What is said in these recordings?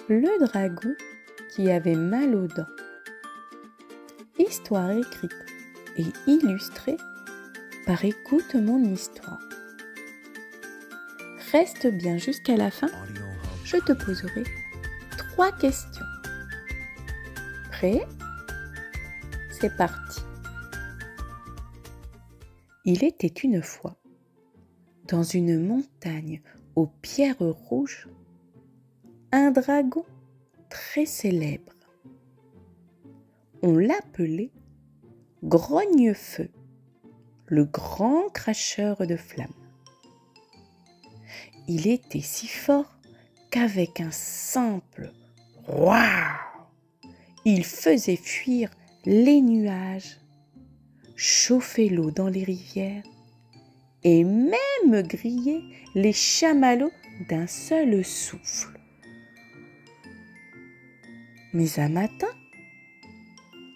Le dragon qui avait mal aux dents. Histoire écrite et illustrée par Écoute mon histoire. Reste bien jusqu'à la fin, je te poserai 3 questions. Prêt? C'est parti. Il était une fois, dans une montagne aux pierres rouges, un dragon très célèbre. On l'appelait Grognefeu, le grand cracheur de flammes. Il était si fort qu'avec un simple « Waouh !» il faisait fuir les nuages, chauffer l'eau dans les rivières et même griller les chamallows d'un seul souffle. Mais un matin,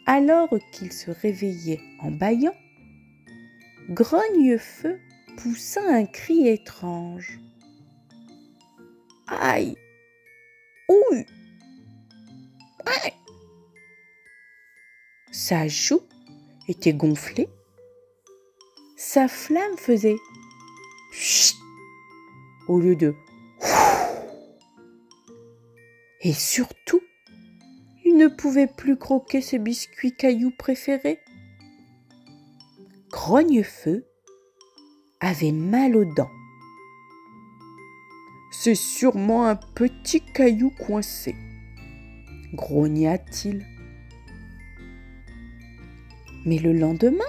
alors qu'il se réveillait en bâillant, Grognefeu poussa un cri étrange. « Aïe! Ouille! Aïe !» Sa joue était gonflée, sa flamme faisait « chut » au lieu de « et surtout, il ne pouvait plus croquer ses biscuits cailloux préférés. Grognefeu avait mal aux dents. « C'est sûrement un petit caillou coincé, » grogna-t-il. Mais le lendemain,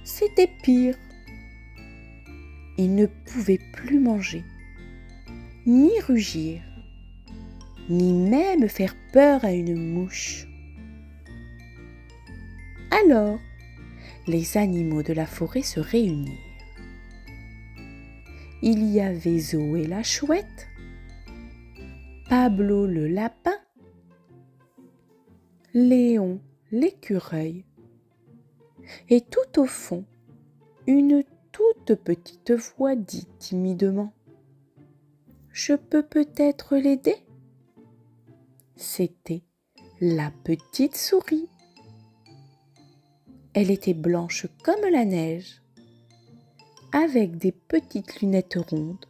c'était pire. Il ne pouvait plus manger, ni rugir, ni même faire peur à une mouche. Alors, les animaux de la forêt se réunirent. Il y avait Zoé la chouette, Pablo le lapin, Léon l'écureuil, et tout au fond, une toute petite voix dit timidement « Je peux peut-être l'aider ?» C'était la petite souris. Elle était blanche comme la neige, avec des petites lunettes rondes,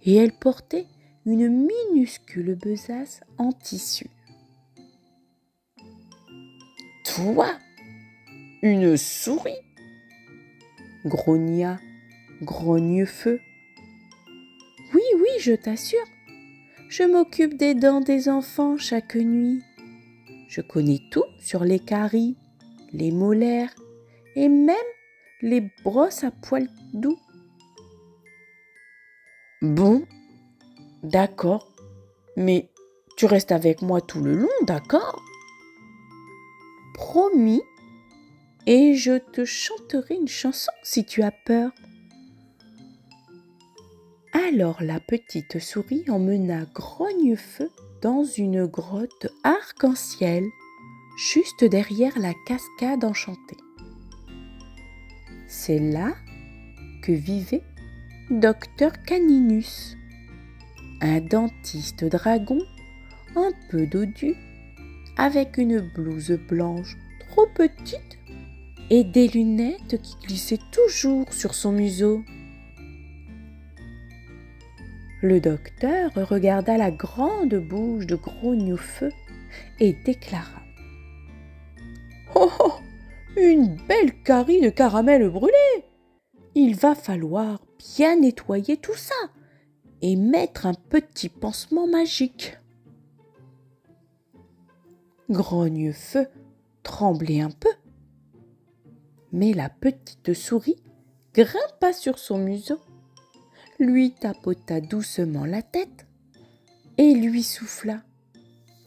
et elle portait une minuscule besace en tissu. « Toi, une souris ?» grogna Grognefeu. « Oui, oui, je t'assure, je m'occupe des dents des enfants chaque nuit. Je connais tout sur les caries, les molaires et même les brosses à poils doux. » « Bon, d'accord, mais tu restes avec moi tout le long, d'accord ? » « Promis, et je te chanterai une chanson si tu as peur. » Alors la petite souris emmena Grognefeu dans une grotte arc-en-ciel, juste derrière la cascade enchantée. C'est là que vivait Docteur Caninus, un dentiste dragon un peu dodu, avec une blouse blanche trop petite et des lunettes qui glissaient toujours sur son museau. Le docteur regarda la grande bouche de Grognefeu et déclara « Oh, oh, une belle carie de caramel brûlé! Il va falloir bien nettoyer tout ça et mettre un petit pansement magique. » Grognefeu tremblait un peu, mais la petite souris grimpa sur son museau, lui tapota doucement la tête et lui souffla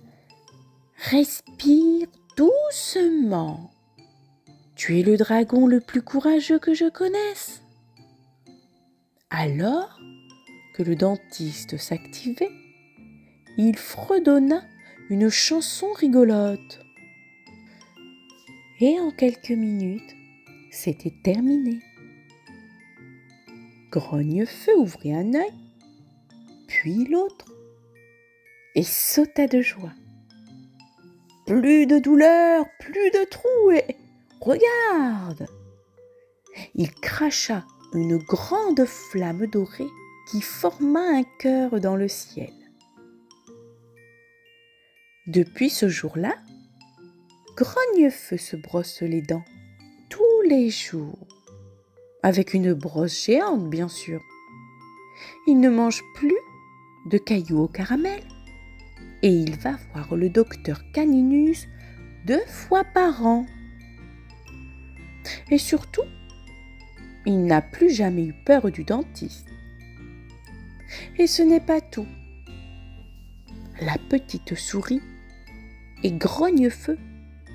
« Respire doucement, tu es le dragon le plus courageux que je connaisse. » Alors que le dentiste s'activait, il fredonna une chanson rigolote. Et en quelques minutes, c'était terminé. Grognefeu ouvrit un œil, puis l'autre, et sauta de joie. Plus de douleur, plus de trous et regarde! Il cracha une grande flamme dorée qui forma un cœur dans le ciel. Depuis ce jour-là, Grognefeu se brosse les dents tous les jours, avec une brosse géante bien sûr. Il ne mange plus de cailloux au caramel et il va voir le docteur Caninus 2 fois par an. Et surtout, il n'a plus jamais eu peur du dentiste. Et ce n'est pas tout. La petite souris et Grognefeu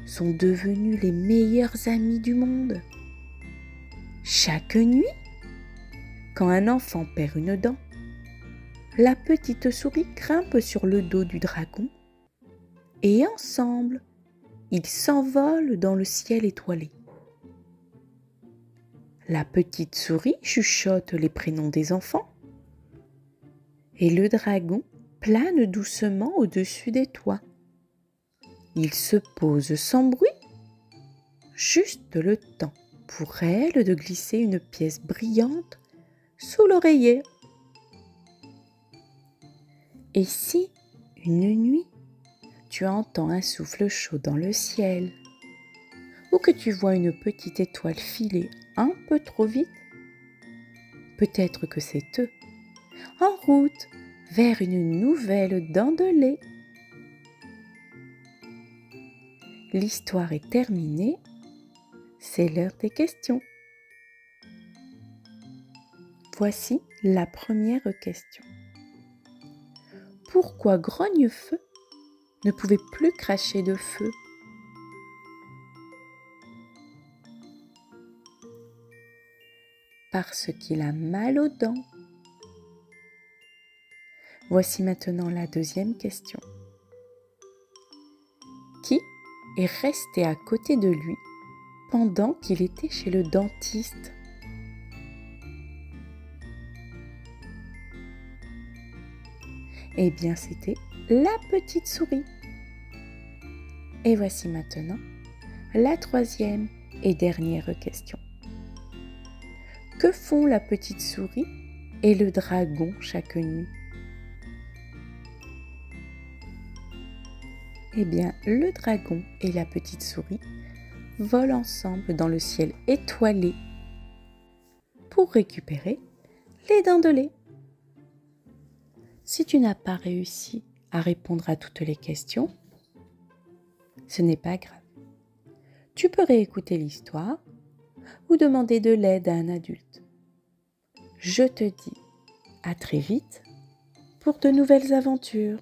sont devenus les meilleurs amis du monde. Chaque nuit, quand un enfant perd une dent, la petite souris grimpe sur le dos du dragon et ensemble, ils s'envolent dans le ciel étoilé. La petite souris chuchote les prénoms des enfants et le dragon plane doucement au-dessus des toits. Il se pose sans bruit, juste le temps pour elle de glisser une pièce brillante sous l'oreiller. Et si, une nuit, tu entends un souffle chaud dans le ciel, ou que tu vois une petite étoile filer un peu trop vite, peut-être que c'est eux, en route vers une nouvelle dent de lait. L'histoire est terminée, c'est l'heure des questions. Voici la première question. Pourquoi Grognefeu ne pouvait plus cracher de feu? Parce qu'il a mal aux dents. Voici maintenant la deuxième question. Qui est resté à côté de lui pendant qu'il était chez le dentiste? Eh bien, c'était la petite souris. Et voici maintenant la troisième et dernière question. Que font la petite souris et le dragon chaque nuit? Eh bien, le dragon et la petite souris volent ensemble dans le ciel étoilé pour récupérer les dents de lait. Si tu n'as pas réussi à répondre à toutes les questions, ce n'est pas grave. Tu peux réécouter l'histoire ou demander de l'aide à un adulte. Je te dis à très vite pour de nouvelles aventures.